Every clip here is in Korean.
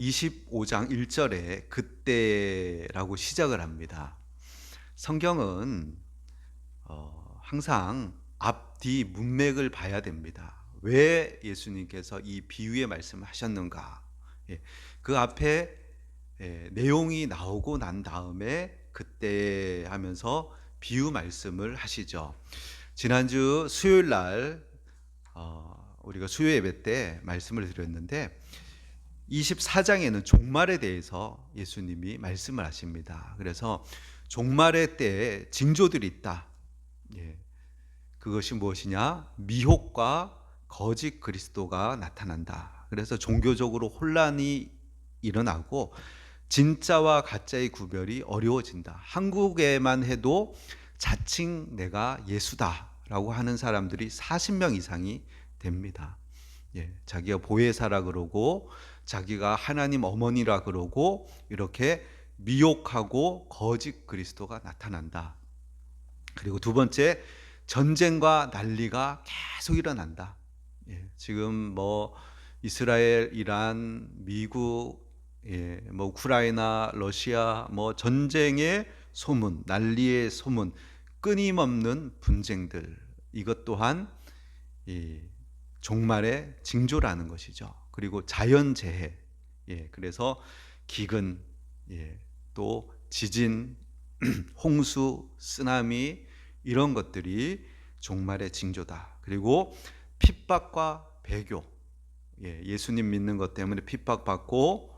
25장 1절에 그때라고 시작을 합니다. 성경은 항상 앞뒤 문맥을 봐야 됩니다. 왜 예수님께서 이 비유의 말씀을 하셨는가? 예, 그 앞에 내용이 나오고 난 다음에 그때 하면서 비유 말씀을 하시죠. 지난주 수요일 날 우리가 수요 예배 때 말씀을 드렸는데 24장에는 종말에 대해서 예수님이 말씀을 하십니다. 그래서 종말의 때에 징조들이 있다. 예. 그것이 무엇이냐? 미혹과 거짓 그리스도가 나타난다. 그래서 종교적으로 혼란이 일어나고 진짜와 가짜의 구별이 어려워진다. 한국에만 해도 자칭 내가 예수다라고 하는 사람들이 40명 이상이 됩니다. 예, 자기가 보혜사라 그러고 자기가 하나님 어머니라 그러고 이렇게 미혹하고 거짓 그리스도가 나타난다. 그리고 두 번째, 전쟁과 난리가 계속 일어난다. 예, 지금 뭐 이스라엘, 이란, 미국, 뭐 우크라이나, 러시아, 뭐 전쟁의 소문, 난리의 소문, 끊임없는 분쟁들, 이것 또한 이 종말의 징조라는 것이죠. 그리고 자연재해, 그래서 기근, 또 지진, 홍수, 쓰나미 이런 것들이 종말의 징조다. 그리고 핍박과 배교, 예수님 믿는 것 때문에 핍박받고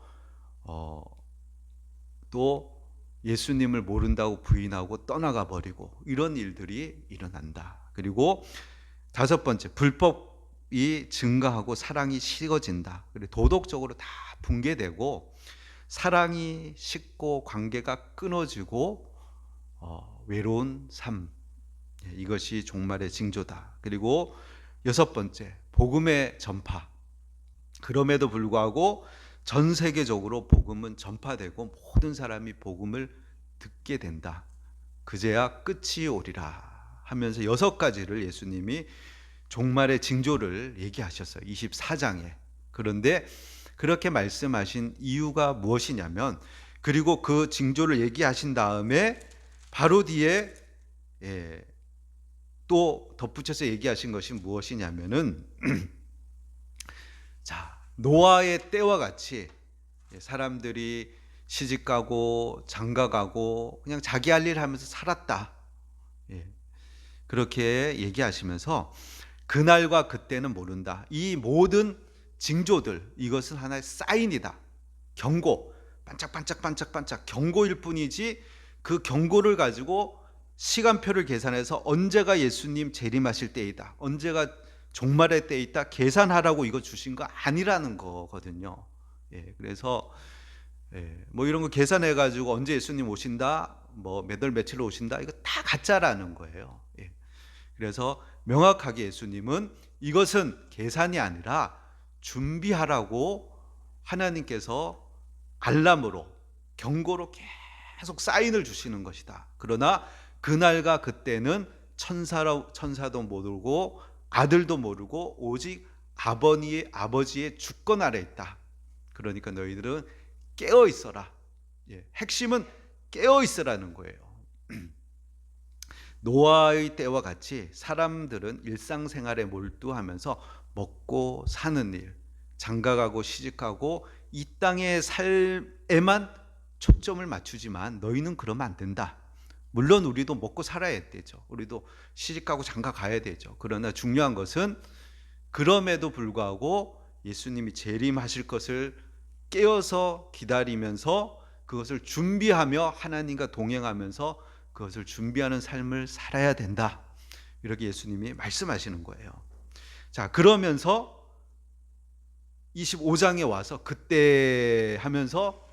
또 예수님을 모른다고 부인하고 떠나가 버리고 이런 일들이 일어난다. 그리고 다섯 번째, 불법이 증가하고 사랑이 식어진다. 그리고 도덕적으로 다 붕괴되고 사랑이 식고 관계가 끊어지고 외로운 삶, 이것이 종말의 징조다. 그리고 여섯 번째, 복음의 전파. 그럼에도 불구하고 전 세계적으로 복음은 전파되고 모든 사람이 복음을 듣게 된다. 그제야 끝이 오리라 하면서 여섯 가지를 예수님이 종말의 징조를 얘기하셨어요. 24장에. 그런데 그렇게 말씀하신 이유가 무엇이냐면, 그리고 그 징조를 얘기하신 다음에 바로 뒤에 또 덧붙여서 얘기하신 것이 무엇이냐면은 자, 노아의 때와 같이 사람들이 시집가고 장가가고 그냥 자기 할 일 하면서 살았다. 그렇게 얘기하시면서 그날과 그때는 모른다. 이 모든 징조들, 이것은 하나의 사인이다. 경고, 반짝반짝반짝반짝 경고일 뿐이지 그 경고를 가지고 시간표를 계산해서 언제가 예수님 재림하실 때이다, 언제가 종말의 때에 있다 계산하라고 이거 주신 거 아니라는 거거든요. 그래서 뭐 이런 거 계산해 가지고 언제 예수님 오신다, 뭐 몇 월 며칠로 오신다, 이거 다 가짜라는 거예요. 그래서 명확하게 예수님은 이것은 계산이 아니라 준비하라고 하나님께서 알람으로, 경고로 계속 사인을 주시는 것이다. 그러나 그날과 그때는 천사도 모르고 아들도 모르고 오직 아버지의 주권 아래 있다. 그러니까 너희들은 깨어 있어라. 핵심은 깨어 있으라는 거예요. 노아의 때와 같이 사람들은 일상생활에 몰두하면서 먹고 사는 일, 장가가고 시집가고 이 땅의 삶에만 초점을 맞추지만 너희는 그러면 안 된다. 물론 우리도 먹고 살아야 되죠. 우리도 시집가고 장가가야 되죠. 그러나 중요한 것은 그럼에도 불구하고 예수님이 재림하실 것을 깨어서 기다리면서 그것을 준비하며 하나님과 동행하면서 그것을 준비하는 삶을 살아야 된다. 이렇게 예수님이 말씀하시는 거예요. 자, 그러면서 25장에 와서 그때 하면서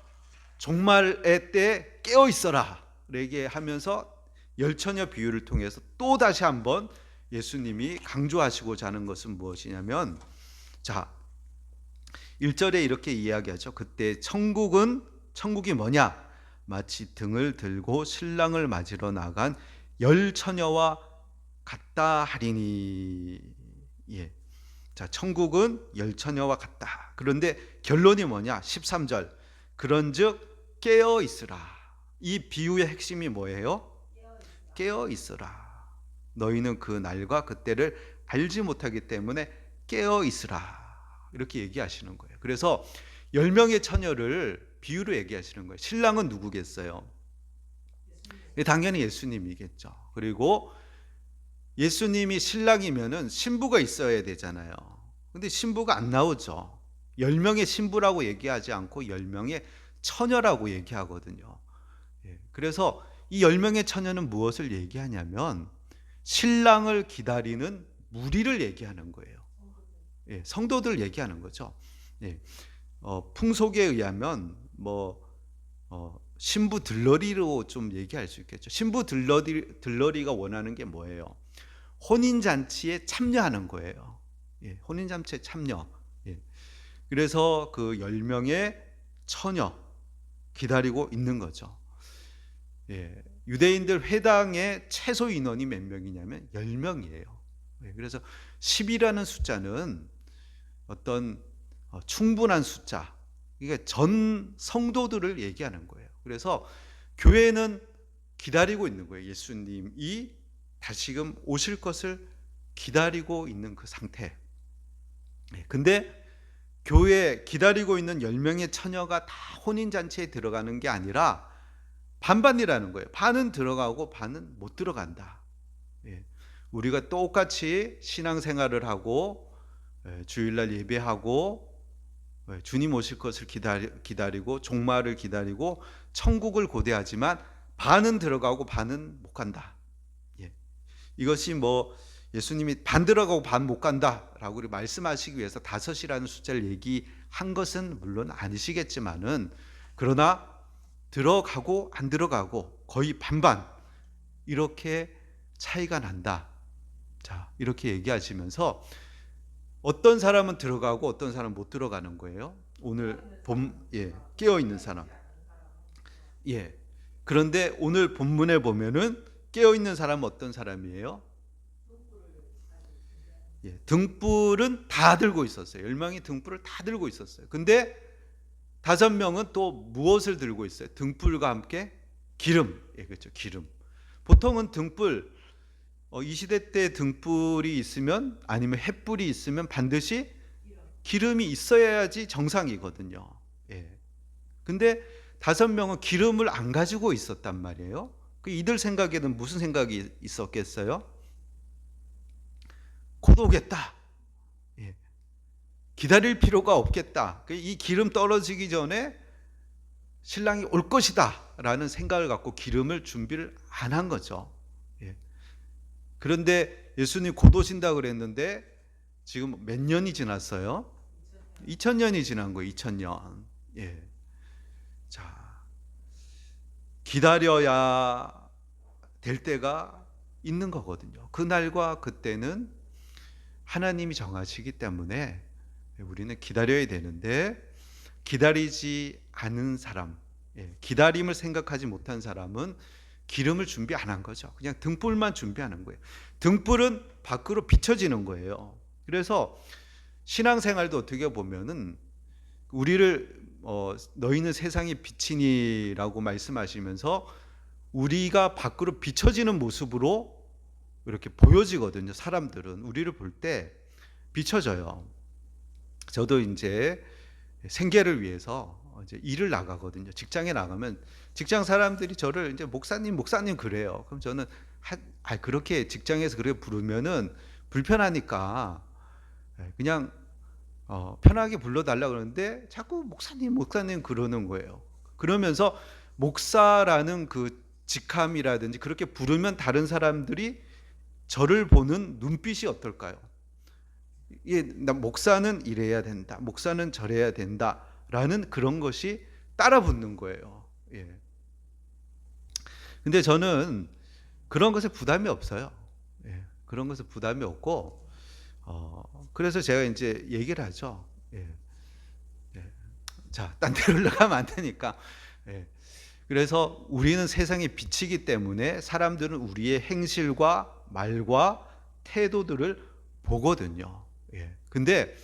종말의 때 깨어 있어라 얘기하면서 열처녀 비유를 통해서 또 다시 한번 예수님이 강조하시고자 하는 것은 무엇이냐면, 자, 1절에 이렇게 이야기하죠. 그때 천국이 뭐냐? 마치 등을 들고 신랑을 맞으러 나간 열 처녀와 같다 하리니. 자, 천국은 열 처녀와 같다. 그런데 결론이 뭐냐? 13절. 그런즉 깨어 있으라. 이 비유의 핵심이 뭐예요? 깨어 있으라. 너희는 그 날과 그때를 알지 못하기 때문에 깨어 있으라. 이렇게 얘기하시는 거예요. 그래서 10명의 처녀를 비유로 얘기하시는 거예요. 신랑은 누구겠어요? 당연히 예수님이겠죠. 그리고 예수님이 신랑이면은 신부가 있어야 되잖아요. 근데 신부가 안 나오죠. 10명의 신부라고 얘기하지 않고 10명의 처녀라고 얘기하거든요. 그래서 이 10명의 처녀는 무엇을 얘기하냐면 신랑을 기다리는 무리를 얘기하는 거예요. 성도들 얘기하는 거죠. 풍속에 의하면 신부 들러리로 좀 얘기할 수 있겠죠. 신부 들러리가 원하는 게 뭐예요? 혼인잔치에 참여하는 거예요. 혼인잔치에 참여. 그래서 그 10명의 처녀 기다리고 있는 거죠. 유대인들 회당의 최소 인원이 몇 명이냐면 10명이에요. 그래서 10이라는 숫자는 어떤 충분한 숫자, 이게 전 성도들을 얘기하는 거예요. 그래서 교회는 기다리고 있는 거예요. 예수님이 다시금 오실 것을 기다리고 있는 그 상태. 근데 교회에 기다리고 있는 10명의 처녀가 다 혼인잔치에 들어가는 게 아니라 반반이라는 거예요. 반은 들어가고 반은 못 들어간다. 우리가 똑같이 신앙생활을 하고 주일날 예배하고 주님 오실 것을 기다리고 종말을 기다리고 천국을 고대하지만 반은 들어가고 반은 못 간다. 이것이 예수님이 반 들어가고 반 못 간다라고 말씀하시기 위해서 5이라는 숫자를 얘기한 것은 물론 아니시겠지만은, 그러나 들어가고 안 들어가고 거의 반반 이렇게 차이가 난다. 자, 이렇게 얘기하시면서 어떤 사람은 들어가고 어떤 사람은 못 들어가는 거예요. 오늘 깨어 있는 사람. 그런데 오늘 본문에 보면은 깨어 있는 사람은 어떤 사람이에요? 등불은 다 들고 있었어요. 10명이 등불을 다 들고 있었어요. 근데 5명은 또 무엇을 들고 있어요? 등불과 함께 기름. 그렇죠. 기름. 보통은 등불, 이 시대 때 등불이 있으면, 아니면 횃불이 있으면 반드시 기름이 있어야지 정상이거든요. 근데 5명은 기름을 안 가지고 있었단 말이에요. 이들 생각에는 무슨 생각이 있었겠어요? 곧 오겠다. 기다릴 필요가 없겠다. 이 기름 떨어지기 전에 신랑이 올 것이다 라는 생각을 갖고 기름을 준비를 안 한 거죠. 그런데 예수님 곧 오신다 그랬는데 지금 몇 년이 지났어요? 2000년이 지난 거예요. 2000년. 자, 기다려야 될 때가 있는 거거든요. 그날과 그때는 하나님이 정하시기 때문에 우리는 기다려야 되는데, 기다리지 않은 사람, 기다림을 생각하지 못한 사람은 기름을 준비 안 한 거죠. 그냥 등불만 준비하는 거예요. 등불은 밖으로 비춰지는 거예요. 그래서 신앙생활도 어떻게 보면은 우리를 너희는 세상의 빛이니라고 말씀하시면서 우리가 밖으로 비춰지는 모습으로 이렇게 보여지거든요. 사람들은 우리를 볼 때 비춰져요. 저도 이제 생계를 위해서 이제 일을 나가거든요. 직장에 나가면 직장 사람들이 저를 이제 목사님 그래요. 그럼 저는 그렇게 직장에서 그렇게 부르면은 불편하니까 그냥 편하게 불러달라 그러는데 자꾸 목사님 그러는 거예요. 그러면서 목사라는 그 직함이라든지 그렇게 부르면 다른 사람들이 저를 보는 눈빛이 어떨까요? 목사는 이래야 된다, 목사는 저래야 된다라는 그런 것이 따라붙는 거예요. 근데 저는 그런 것에 부담이 없어요. 그런 것에 부담이 없고, 그래서 제가 이제 얘기를 하죠. 자, 딴 데로 흘러가면 안 되니까. 그래서 우리는 세상의 빛이기 때문에 사람들은 우리의 행실과 말과 태도들을 보거든요. 근데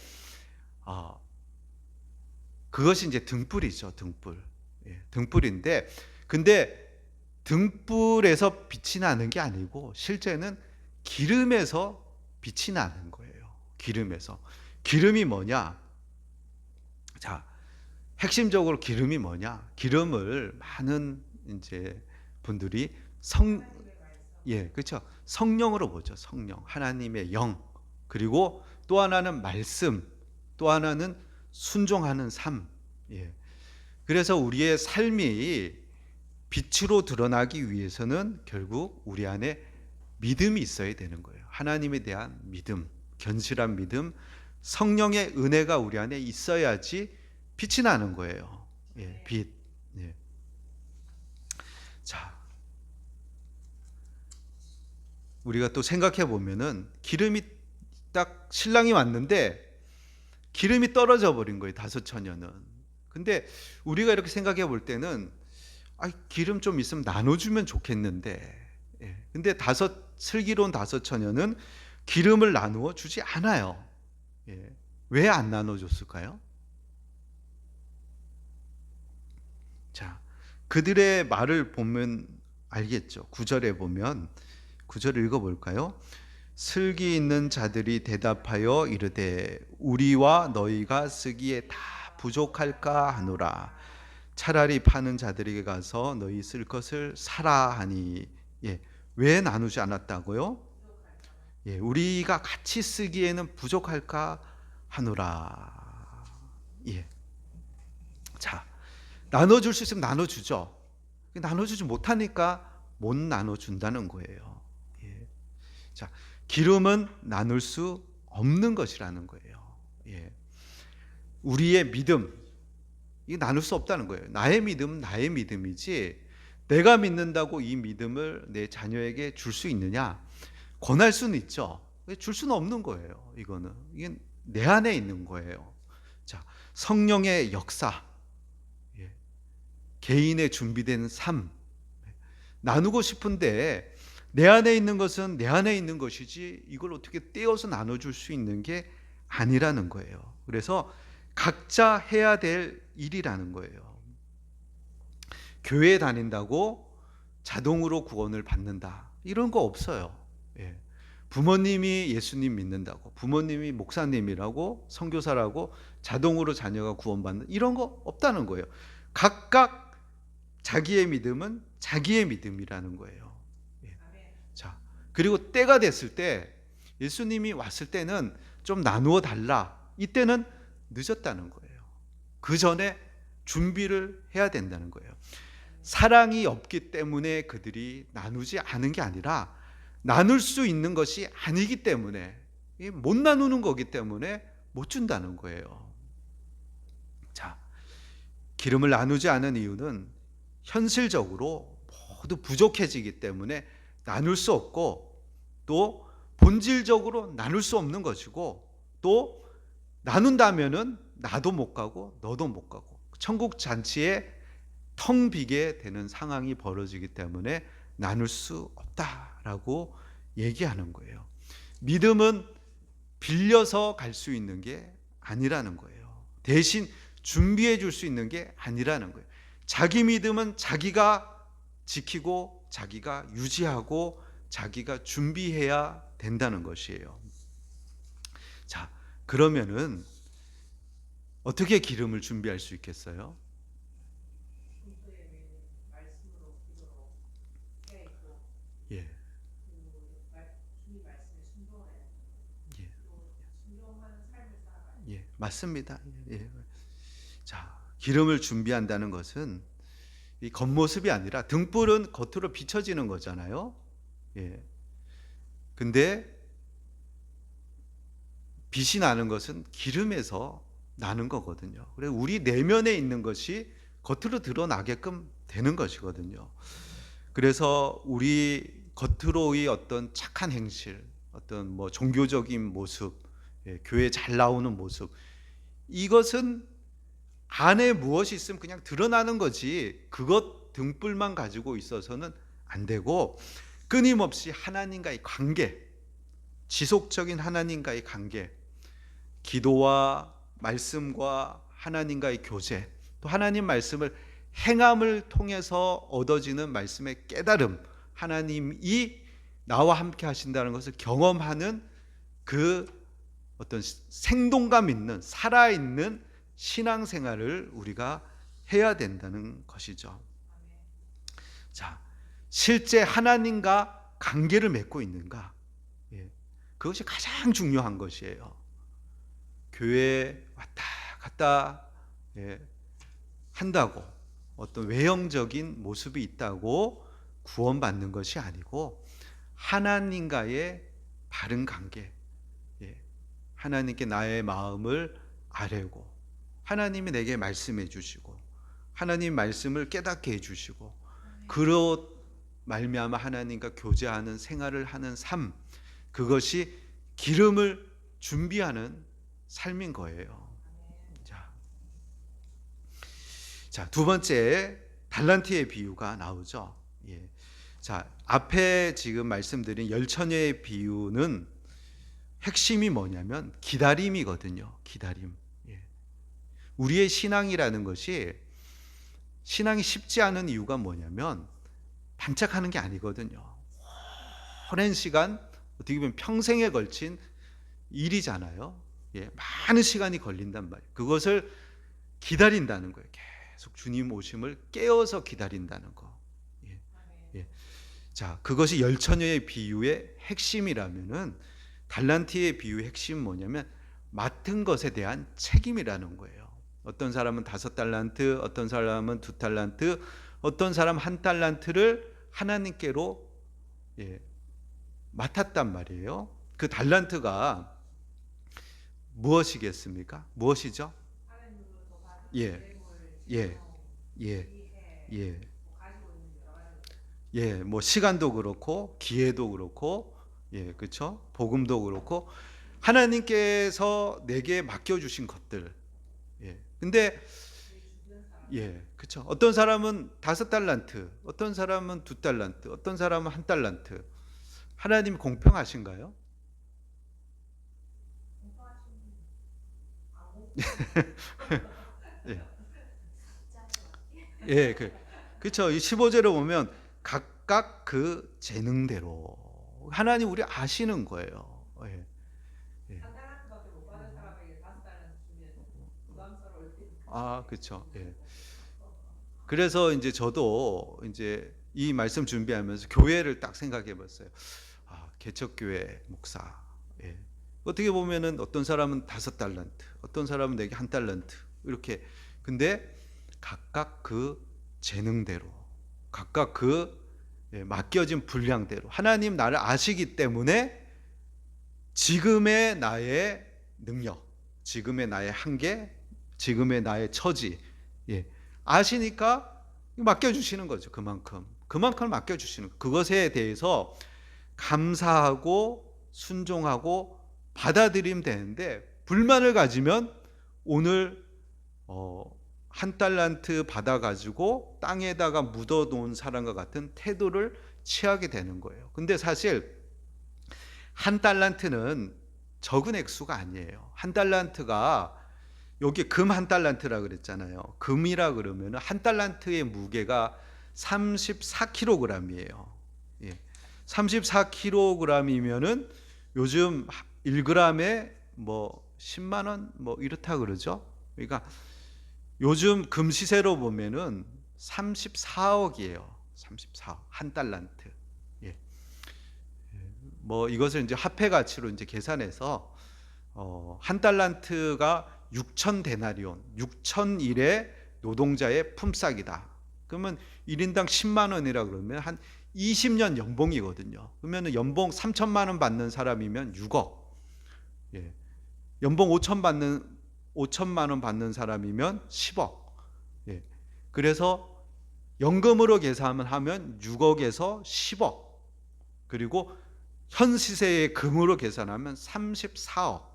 그것이 이제 등불이죠, 등불. 예, 등불인데, 근데 등불에서 빛이 나는 게 아니고 실제는 기름에서 빛이 나는 거예요. 기름에서. 기름이 뭐냐? 자, 핵심적으로 기름이 뭐냐? 기름을 많은 이제 분들이 예, 그렇죠. 성령으로 보죠. 성령, 하나님의 영. 그리고 또 하나는 말씀, 또 하나는 순종하는 삶. 예. 그래서 우리의 삶이 빛으로 드러나기 위해서는 결국 우리 안에 믿음이 있어야 되는 거예요. 하나님에 대한 믿음, 견실한 믿음, 성령의 은혜가 우리 안에 있어야지 빛이 나는 거예요. 예, 빛. 예. 자, 우리가 또 생각해 보면은 기름이 딱 신랑이 왔는데 기름이 떨어져 버린 거예요. 다섯 처녀는. 근데 우리가 이렇게 생각해 볼 때는 기름 좀 있으면 나눠주면 좋겠는데, 예. 근데 슬기로운 다섯 처녀는 기름을 나누어 주지 않아요. 예. 왜 안 나눠줬을까요? 자, 그들의 말을 보면 알겠죠. 9절에 보면 9절 읽어볼까요? 슬기 있는 자들이 대답하여 이르되 우리와 너희가 쓰기에 다 부족할까 하노라. 차라리 파는 자들에게 가서 너희 쓸 것을 사라 하니. 예, 왜 나누지 않았다고요? 예, 우리가 같이 쓰기에는 부족할까 하노라. 예. 자, 나눠줄 수 있으면 나눠주죠. 나눠주지 못하니까 못 나눠준다는 거예요. 예. 자, 기름은 나눌 수 없는 것이라는 거예요. 예. 우리의 믿음, 이게 나눌 수 없다는 거예요. 나의 믿음은 나의 믿음이지 내가 믿는다고 이 믿음을 내 자녀에게 줄 수 있느냐? 권할 수는 있죠. 줄 수는 없는 거예요. 이거는 이게 내 안에 있는 거예요. 자, 성령의 역사, 예. 개인의 준비된 삶, 나누고 싶은데 내 안에 있는 것은 내 안에 있는 것이지 이걸 어떻게 떼어서 나눠줄 수 있는 게 아니라는 거예요. 그래서 각자 해야 될 일이라는 거예요. 교회 다닌다고 자동으로 구원을 받는다, 이런 거 없어요. 예. 부모님이 예수님 믿는다고, 부모님이 목사님이라고 선교사라고 자동으로 자녀가 구원받는 이런 거 없다는 거예요. 각각 자기의 믿음은 자기의 믿음이라는 거예요. 예. 자, 그리고 때가 됐을 때, 예수님이 왔을 때는 좀 나누어 달라, 이때는 늦었다는 거예요. 그 전에 준비를 해야 된다는 거예요. 사랑이 없기 때문에 그들이 나누지 않은 게 아니라 나눌 수 있는 것이 아니기 때문에, 못 나누는 거기 때문에 못 준다는 거예요. 자, 기름을 나누지 않은 이유는 현실적으로 모두 부족해지기 때문에 나눌 수 없고, 또 본질적으로 나눌 수 없는 것이고, 또 나눈다면은 나도 못 가고 너도 못 가고 천국 잔치에 텅 비게 되는 상황이 벌어지기 때문에 나눌 수 없다라고 얘기하는 거예요. 믿음은 빌려서 갈 수 있는 게 아니라는 거예요. 대신 준비해 줄 수 있는 게 아니라는 거예요. 자기 믿음은 자기가 지키고 자기가 유지하고 자기가 준비해야 된다는 것이에요. 자, 그러면은 어떻게 기름을 준비할 수 있겠어요? 예. 예. 예, 맞습니다. 예. 자, 기름을 준비한다는 것은 이 겉모습이 아니라, 등불은 겉으로 비춰지는 거잖아요. 예. 근데 빛이 나는 것은 기름에서 나는 거거든요. 그래서 우리 내면에 있는 것이 겉으로 드러나게끔 되는 것이거든요. 그래서 우리 겉으로의 어떤 착한 행실, 어떤 뭐 종교적인 모습, 예, 교회 잘 나오는 모습, 이것은 안에 무엇이 있으면 그냥 드러나는 거지, 그것 등불만 가지고 있어서는 안 되고, 끊임없이 하나님과의 관계, 지속적인 하나님과의 관계, 기도와 말씀과 하나님과의 교제, 또 하나님 말씀을 행함을 통해서 얻어지는 말씀의 깨달음, 하나님이 나와 함께 하신다는 것을 경험하는 그 어떤 생동감 있는 살아있는 신앙생활을 우리가 해야 된다는 것이죠. 자, 실제 하나님과 관계를 맺고 있는가? 그것이 가장 중요한 것이에요. 교회에 왔다 갔다 한다고 어떤 외형적인 모습이 있다고 구원받는 것이 아니고 하나님과의 바른 관계, 하나님께 나의 마음을 아뢰고 하나님이 내게 말씀해 주시고 하나님 말씀을 깨닫게 해 주시고 그로 말미암아 하나님과 교제하는 생활을 하는 삶, 그것이 기름을 준비하는 삶인 거예요. 자, 두 번째 달란트의 비유가 나오죠. 자, 앞에 지금 말씀드린 열처녀의 비유는 핵심이 뭐냐면 기다림이거든요. 기다림. 우리의 신앙이라는 것이, 신앙이 쉽지 않은 이유가 뭐냐면 반짝하는 게 아니거든요. 오랜 시간, 어떻게 보면 평생에 걸친 일이잖아요. 많은 시간이 걸린단 말이에요. 그것을 기다린다는 거예요. 계속 주님 오심을 깨어서 기다린다는 거. 자, 그것이 열처녀의 비유의 핵심이라면은 달란트의 비유의 핵심은 뭐냐면 맡은 것에 대한 책임이라는 거예요. 어떤 사람은 5달란트, 어떤 사람은 2달란트, 어떤 사람 1달란트를 하나님께로 맡았단 말이에요. 그 달란트가 무엇이겠습니까? 무엇이죠? 뭐 시간도 그렇고 기회도 그렇고, 그렇죠? 복음도 그렇고 하나님께서 내게 맡겨 주신 것들. 근데 그렇죠. 어떤 사람은 5달란트, 어떤 사람은 2달란트, 어떤 사람은 1달란트. 하나님 공평하신가요? 그렇죠. 이 15절에 보면 각각 그 재능대로 하나님 우리 아시는 거예요. 그렇죠. 그래서 이제 저도 이제 이 말씀 준비하면서 교회를 딱 생각해 봤어요. 개척교회 목사. 어떻게 보면은 어떤 사람은 5달란트, 어떤 사람은 내게 1달란트 이렇게. 근데 각각 그 재능대로, 각각 그 맡겨진 분량대로 하나님 나를 아시기 때문에 지금의 나의 능력, 지금의 나의 한계, 지금의 나의 처지 아시니까 맡겨주시는 거죠. 그만큼 맡겨주시는 거. 그것에 대해서 감사하고 순종하고 받아들이면 되는데, 불만을 가지면 오늘 1달란트 받아가지고 땅에다가 묻어놓은 사람과 같은 태도를 취하게 되는 거예요. 근데 사실 1달란트는 적은 액수가 아니에요. 1달란트가 여기 금 1달란트라 그랬잖아요. 금이라 그러면 1달란트의 무게가 34kg이에요. 34kg이면은 요즘 1g에 뭐 10만 원 뭐 이렇다 그러죠. 그러니까 요즘 금 시세로 보면은 34억이에요. 34억 1달란트. 뭐 이것을 이제 화폐 가치로 이제 계산해서 1달란트가 6천 데나리온, 6,000일의 노동자의 품삯이다. 그러면 1인당 10만 원이라 그러면 한 20년 연봉이거든요. 그러면 연봉 3천만 원 받는 사람이면 6억. 연봉 5천만 원 받는 사람이면 10억. 그래서 연금으로 계산하면 6억에서 10억. 그리고 현 시세의 금으로 계산하면 34억.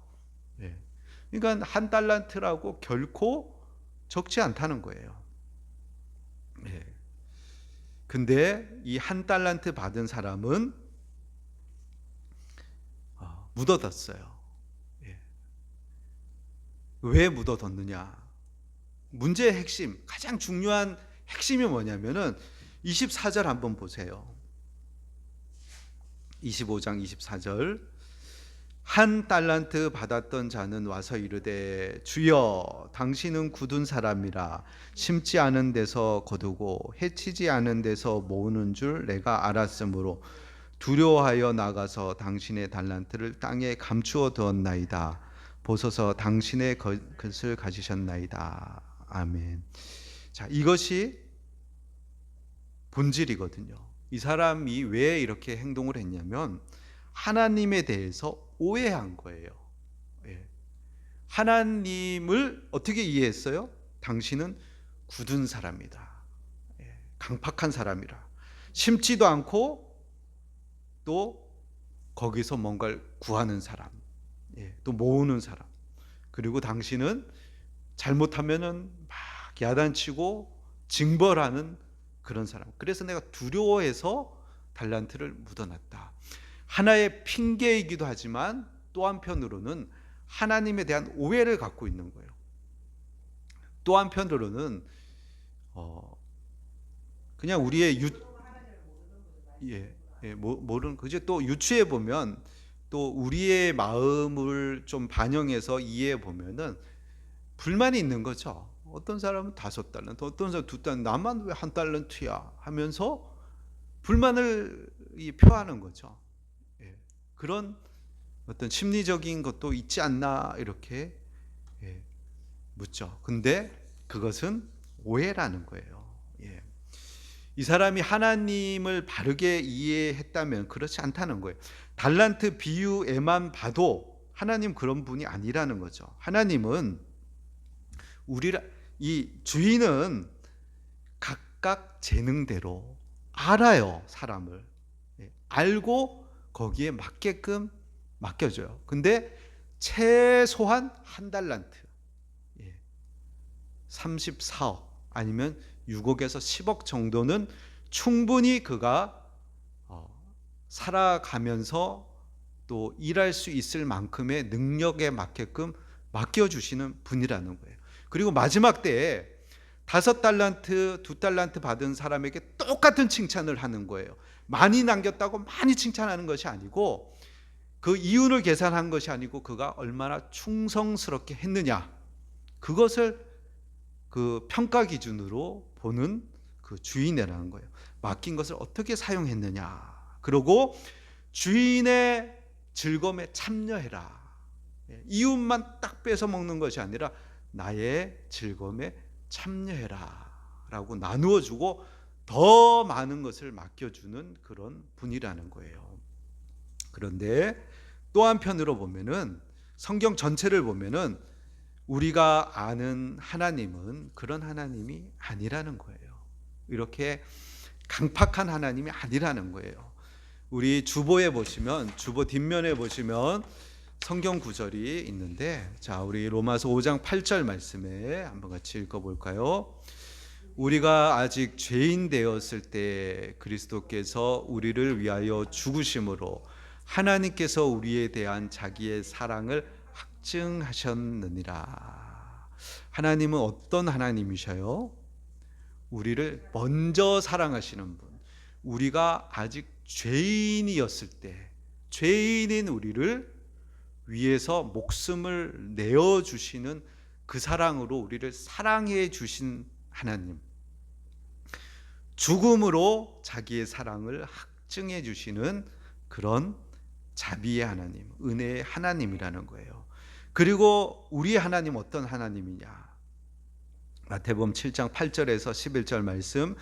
그러니까 1달란트라고 결코 적지 않다는 거예요. 근데 이 1달란트 받은 사람은 묻어뒀어요. 왜 묻어뒀느냐? 문제의 핵심, 가장 중요한 핵심이 뭐냐면은 24절 한번 보세요. 25장 24절. 한 달란트 받았던 자는 와서 이르되 주여 당신은 굳은 사람이라 심지 않은 데서 거두고 해치지 않은 데서 모으는 줄 내가 알았으므로 두려워하여 나가서 당신의 달란트를 땅에 감추어 두었나이다. 보소서 당신의 것을 가지셨나이다. 아멘. 자, 이것이 본질이거든요. 이 사람이 왜 이렇게 행동을 했냐면 하나님에 대해서 오해한 거예요. 예. 하나님을 어떻게 이해했어요? 당신은 굳은 사람이다. 예. 강팍한 사람이라. 심지도 않고 또 거기서 뭔가를 구하는 사람. 예. 또 모으는 사람. 그리고 당신은 잘못하면은 막 야단치고 징벌하는 그런 사람. 그래서 내가 두려워해서 달란트를 묻어놨다. 하나의 핑계이기도 하지만 또 한편으로는 하나님에 대한 오해를 갖고 있는 거예요. 또 한편으로는 그냥 우리의 모르는 그죠. 또 유추해 보면 또 우리의 마음을 좀 반영해서 이해해 보면은 불만이 있는 거죠. 어떤 사람은 5달란트, 어떤 사람은 2달란트, 나만 왜 1달란트야 하면서 불만을 표하는 거죠. 예. 그런 어떤 심리적인 것도 있지 않나 이렇게 묻죠. 근데 그것은 오해라는 거예요. 예. 이 사람이 하나님을 바르게 이해했다면 그렇지 않다는 거예요. 달란트 비유에만 봐도 하나님 그런 분이 아니라는 거죠. 하나님은 이 주인은 각각 재능대로 알아요, 사람을. 알고 거기에 맞게끔 맡겨줘요. 근데 최소한 1달란트, 34억 아니면 6억에서 10억 정도는 충분히 그가 살아가면서 또 일할 수 있을 만큼의 능력에 맞게끔 맡겨주시는 분이라는 거예요. 그리고 마지막 때에 5달란트, 2달란트 받은 사람에게 똑같은 칭찬을 하는 거예요. 많이 남겼다고 많이 칭찬하는 것이 아니고 그 이윤을 계산한 것이 아니고 그가 얼마나 충성스럽게 했느냐, 그것을 그 평가 기준으로 보는 그 주인이라는 거예요. 맡긴 것을 어떻게 사용했느냐. 그리고 주인의 즐거움에 참여해라. 이웃만 딱 뺏어 먹는 것이 아니라 나의 즐거움에 참여해라 라고 나누어 주고 더 많은 것을 맡겨주는 그런 분이라는 거예요. 그런데 또 한편으로 보면은 성경 전체를 보면은 우리가 아는 하나님은 그런 하나님이 아니라는 거예요. 이렇게 강팍한 하나님이 아니라는 거예요. 우리 주보에 보시면, 주보 뒷면에 보시면 성경 구절이 있는데, 자, 우리 로마서 5장 8절 말씀에 한번 같이 읽어볼까요? 우리가 아직 죄인 되었을 때 그리스도께서 우리를 위하여 죽으심으로 하나님께서 우리에 대한 자기의 사랑을 확증하셨느니라. 하나님은 어떤 하나님이셔요? 우리를 먼저 사랑하시는 분. 우리가 아직 죄인이었을 때 죄인인 우리를 위해서 목숨을 내어주시는 그 사랑으로 우리를 사랑해 주신 하나님, 죽음으로 자기의 사랑을 확증해 주시는 그런 자비의 하나님, 은혜의 하나님이라는 거예요. 그리고 우리 하나님 어떤 하나님이냐? 마태복음 7장 8절에서 11절 말씀,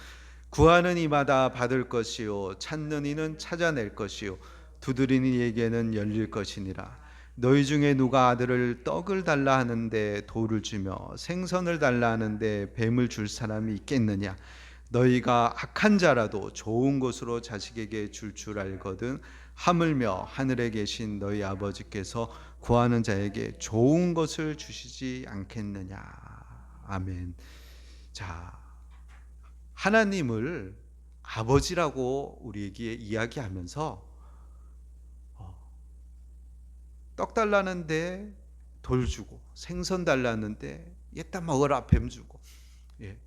구하는 이마다 받을 것이요 찾는 이는 찾아낼 것이요 두드리는 이에게는 열릴 것이니라. 너희 중에 누가 아들을 떡을 달라 하는데 돌을 주며 생선을 달라 하는데 뱀을 줄 사람이 있겠느냐? 너희가 악한 자라도 좋은 것으로 자식에게 줄 알거든 하물며 하늘에 계신 너희 아버지께서 구하는 자에게 좋은 것을 주시지 않겠느냐. 아멘. 자, 하나님을 아버지라고 우리에게 이야기하면서 떡 달라는데 돌 주고 생선 달라는데 얘따 먹어라 뱀 주고. 예.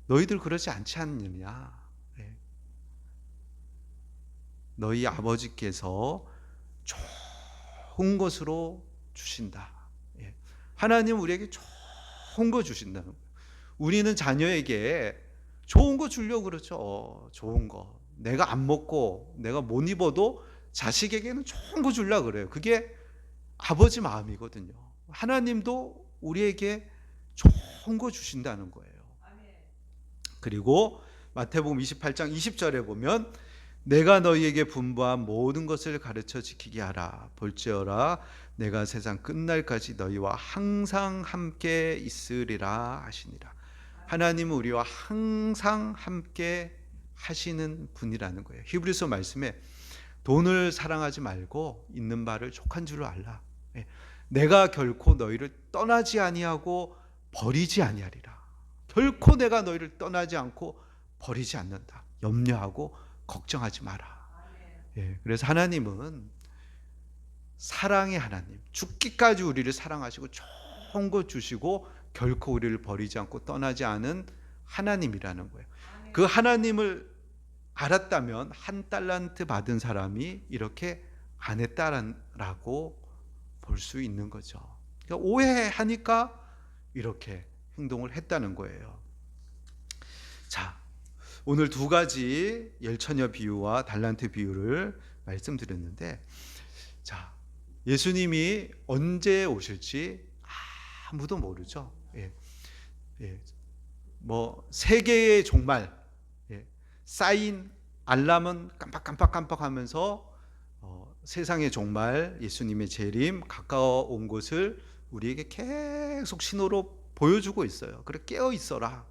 너희들 그러지 않지 않느냐. 예. 너희 아버지께서 좋은 것으로 주신다. 예. 하나님 우리에게 좋은 거 주신다는 거예요. 우리는 자녀에게 좋은 거 주려고 그러죠. 좋은 거. 내가 안 먹고 내가 못 입어도 자식에게는 좋은 거 주려고 그래요. 그게 아버지 마음이거든요. 하나님도 우리에게 좋은 거 주신다는 거예요. 그리고 마태복음 28장 20절에 보면 내가 너희에게 분부한 모든 것을 가르쳐 지키게 하라. 볼지어라 내가 세상 끝날까지 너희와 항상 함께 있으리라 하시니라. 하나님은 우리와 항상 함께 하시는 분이라는 거예요. 히브리서 말씀에 돈을 사랑하지 말고 있는 바를 족한 줄을 알라. 내가 결코 너희를 떠나지 아니하고 버리지 아니하리라. 결코 내가 너희를 떠나지 않고 버리지 않는다. 염려하고 걱정하지 마라. 그래서 하나님은 사랑의 하나님, 죽기까지 우리를 사랑하시고 좋은 것 주시고 결코 우리를 버리지 않고 떠나지 않은 하나님이라는 거예요. 그 하나님을 알았다면 한 달란트 받은 사람이 이렇게 안 했다라고 볼 수 있는 거죠. 그러니까 오해하니까 이렇게 행동을 했다는 거예요. 자, 오늘 두 가지 열처녀 비유와 달란트 비유를 말씀드렸는데, 자, 예수님이 언제 오실지 아무도 모르죠. 뭐 세계의 종말, 사인 알람은 깜빡깜빡하면서 세상의 종말, 예수님의 재림 가까워 온 것을 우리에게 계속 신호로 보여주고 있어요. 그래 깨어 있어라.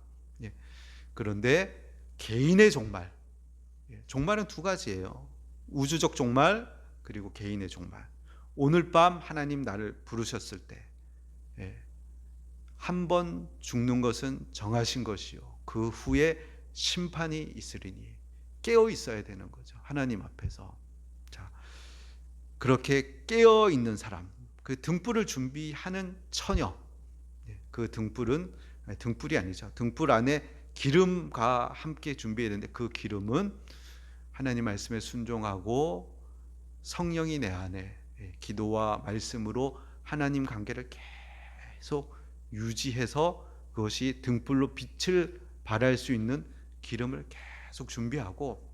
그런데 개인의 종말, 종말은 두 가지예요. 우주적 종말 그리고 개인의 종말. 오늘 밤 하나님 나를 부르셨을 때 한 번 죽는 것은 정하신 것이요 그 후에 심판이 있으리니 깨어 있어야 되는 거죠. 하나님 앞에서. 자, 그렇게 깨어 있는 사람, 그 등불을 준비하는 처녀, 그 등불이 아니죠. 등불 안에 기름과 함께 준비해야 되는데 그 기름은 하나님 말씀에 순종하고 성령이 내 안에 기도와 말씀으로 하나님 관계를 계속 유지해서 그것이 등불로 빛을 발할 수 있는 기름을 계속 준비하고,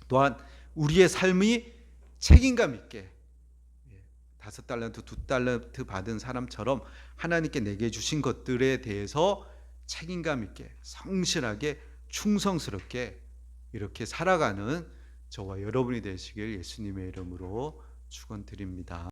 또한 우리의 삶이 책임감 있게 5달란트 2달란트 받은 사람처럼 하나님께 내게 주신 것들에 대해서 책임감 있게 성실하게 충성스럽게 이렇게 살아가는 저와 여러분이 되시길 예수님의 이름으로 축원드립니다.